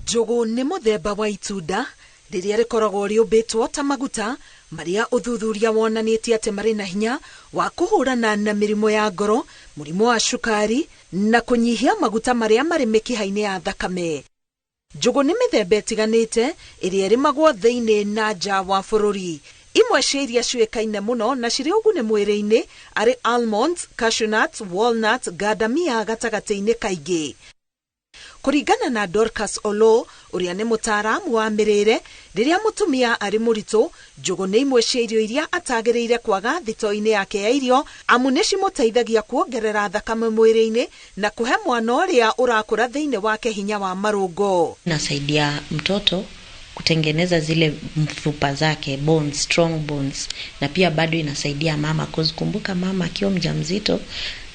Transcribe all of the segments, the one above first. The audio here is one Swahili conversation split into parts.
Njũgũ nĩ mũthemba wa itunda rĩrĩa rĩkoragwo rĩũmbĩtwo ta maguta marĩa ũthuthuria wonanĩtie atĩ marĩ na hinya wa kũhũrana na mĩrimũ ya ngoro, mũrimũ wa cukari na kũnyihia maguta marĩa marĩ mĩkiha-inĩ ya thakame. Njũgũ nĩ mĩthemba ĩtiganĩte ĩrĩa ĩrĩmagwo thĩinĩ na nja wa bũrũri. Imwe cia iria ciũĩkaine mũno na cirĩ ũguni mwĩrĩ-inĩ arĩ almonds, cashew nuts, walnuts, gadamia gatagatĩ-inĩ kaingĩ. Kũringana na Dorcas Olo, ũrĩa nĩ mũtaaramu wa mĩrĩre, rĩrĩa mũtumia arĩ mũritũ, njũgũ nĩ imwe cia irio iria atagĩrĩire kwaga thito-inĩ yake ya irio, amu nĩ cimũteithagia kuongerera thakame mwĩrĩ-inĩ na kũhe mwana ũrĩa ũrakũra thĩinĩ wake hinya wa marũngo. Nasaidia mtoto kutengeneza zile mfupa zake, bones, strong bones, na pia bado inasaidia mama, kumbuka mama akiwa mjamzito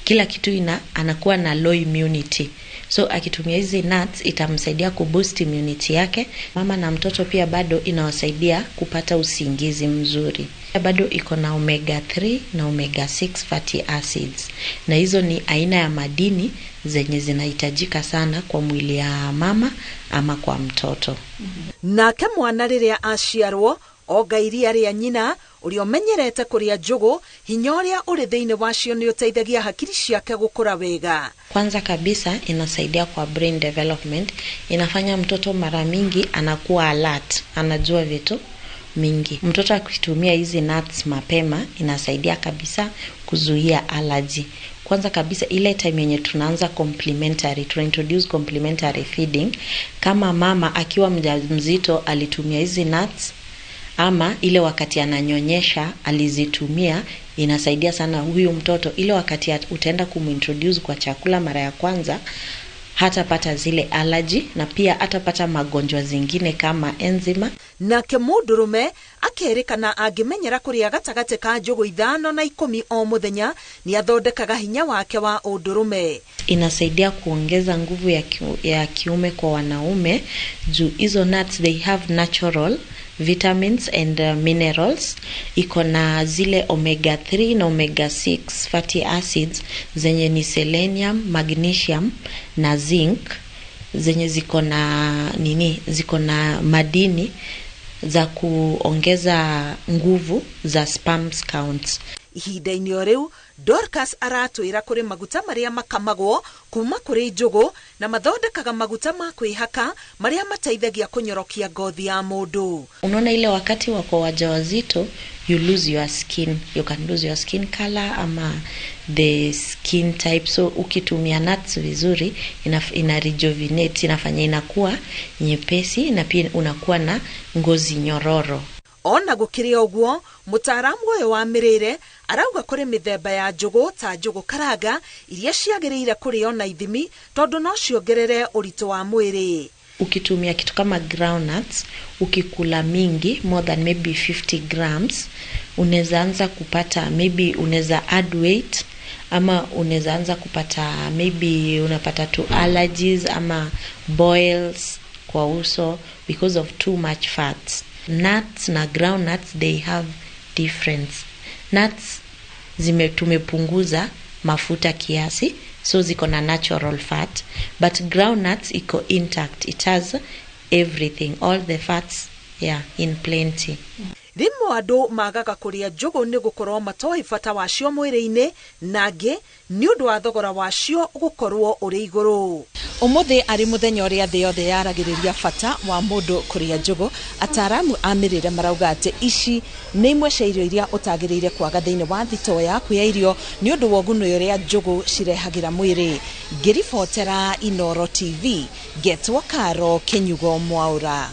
kila kitu anakuwa na low immunity. So akitumia hizi nuts itamsaidia kuboost immunity yake. Mama na mtoto pia bado inawasaidia kupata usingizi mzuri. Bado iko na omega 3 na omega 6 fatty acids. Na hizo ni aina ya madini zenye zinahitajika sana kwa mwili ya mama ama kwa mtoto. Nake mwana rĩrĩa aciarwo onga iria rĩa nyina ũrĩa ũmenyerete kũrĩa njũgũ, hinya ũrĩa ũrĩ thĩinĩ wacio nĩ ũteithagia hakiri ciake gũkũra wega. Kwanza kabisa inasaidia kwa brain development, inafanya mtoto mara mingi anakuwa alert, anajua vitu mingi. Mtoto akitumia hizi nuts mapema inasaidia kabisa kuzuia allergy. Kwanza kabisa ile time yenye tunaanza introduce complementary feeding, kama mama akiwa mjamzito alitumia hizi nuts ama ile wakati ananyonyesha alizitumia, inasaidia sana huyu mtoto. Ile wakati utaenda kumintroduce kwa chakula mara ya kwanza, hatapata zile allergy na pia hatapata magonjwa zingine kama enzima. Nake mũndũrũme akerĩkana angĩmenyera kũrĩa gatagatĩ ka njũgũ 5 na 10 o mũthenya nĩ athondekaga hinya wake wa ũndũrũme. Inasaidia kuongeza nguvu ya kiume kwa wanaume juu hizo nuts they have natural vitamins and minerals. Iko na zile omega 3 na omega 6 fatty acids zenye ni selenium, magnesium na zinc, zenye ziko na madini za kuongeza nguvu za sperm counts. Ihinda-inĩ o rĩu Dorcas aratwĩra kũrĩ maguta marĩa makamagwo kuma kũrĩ njũgũ na mathondekaga maguta ma kwĩhaka marĩa mateithagia kũnyorokia ngothi ya mũndũ. Unaona ile wakati wako wajawazito, you lose your skin, you can lose your skin color ama the skin type. So ukitumia nuts vizuri ina rejuvenate, inafanya inakuwa nyepesi na pia unakuwa na ngozi nyororo. Ona gũkĩrĩ ũguo, mũtaaramu ũyũ wa mĩrĩre arauga kũrĩ mĩthemba ya njũgũ ta njũgũ karanga iria ciagĩrĩire kũrĩo na ithimi tondũ no ciongerere ũritũ wa mwĩrĩ. Ukitumia kitu kama groundnuts, ukikula mingi more than maybe 50 grams, unaweza anza kupata maybe unaweza add weight ama unaweza anza kupata maybe unapata tu allergies ama boils kwa uso because of too much fats. Nuts na groundnuts they have difference. Nuts tumepunguza mafuta kiasi, so ziko na natural fat, but groundnuts iko intact, it has everything, all the fats in plenty. Rimwe andũ magaga kũrĩa njũgũ nĩ gũkorwo matoĩ bata wacio mwĩrĩ-inĩ, nangĩ nĩ ũndũ wa thogora wacio gũkorwo ũrĩ igũrũ. Ũmũthĩ arĩ mũthenya ũrĩa thĩ yothe yaragĩrĩria bata wa mũndũ kũrĩa njũgũ, ataaramu a mĩrĩre marauga atĩ ici nĩ imwe cia irio iria ũtagĩrĩire kwaga thĩinĩ wa thitoo yaku ya irio nĩ ũndũ wa ũguni ũrĩa njũgũ cirehagĩra mwĩrĩ. Ngĩribotera Inooro TV, Getwo Karo, Kenyugo Mwaũra.